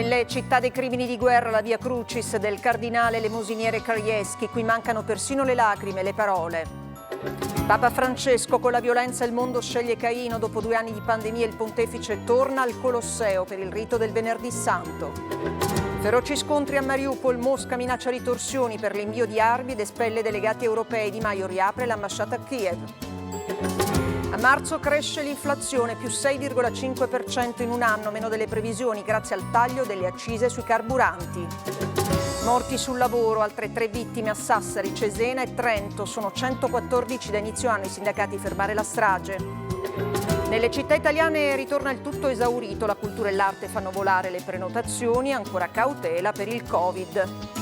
Nelle città dei crimini di guerra la Via Crucis del cardinale Lemosiniere Krajewski, qui mancano persino le lacrime e le parole. Papa Francesco, con la violenza il mondo sceglie Caino, dopo 2 anni di pandemia il pontefice torna al Colosseo per il rito del Venerdì Santo. Feroci scontri a Mariupol, Mosca minaccia ritorsioni per l'invio di armi ed espelle delegati europei, Di Maio riapre l'ambasciata a Kiev. A marzo cresce l'inflazione, più 6,5% in un anno, meno delle previsioni grazie al taglio delle accise sui carburanti. Morti sul lavoro, altre 3 vittime a Sassari, Cesena e Trento. Sono 114 da inizio anno, i sindacati fermare la strage. Nelle città italiane ritorna il tutto esaurito, la cultura e l'arte fanno volare le prenotazioni, ancora cautela per il Covid.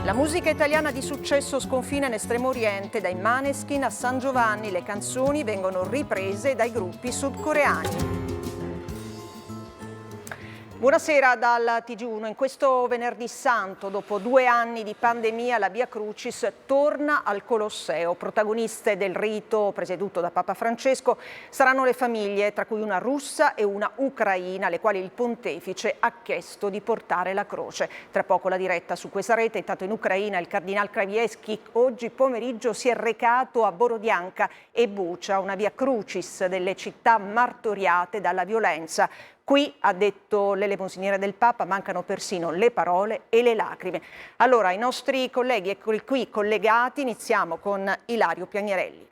La musica italiana di successo sconfina in Estremo Oriente, dai Maneskin a San Giovanni, le canzoni vengono riprese dai gruppi sudcoreani. Buonasera dal TG1. In questo Venerdì Santo, dopo 2 anni di pandemia, la Via Crucis torna al Colosseo. Protagoniste del rito presieduto da Papa Francesco saranno le famiglie, tra cui una russa e una ucraina, alle quali il pontefice ha chiesto di portare la croce. Tra poco la diretta su questa rete. Intanto in Ucraina il cardinal Krajewski oggi pomeriggio si è recato a Borodianka e Bucha, una Via Crucis delle città martoriate dalla violenza. Qui, ha detto l'elemosiniere del Papa, mancano persino le parole e le lacrime. Allora, i nostri colleghi, eccoli qui collegati, iniziamo con Ilario Piagnarelli.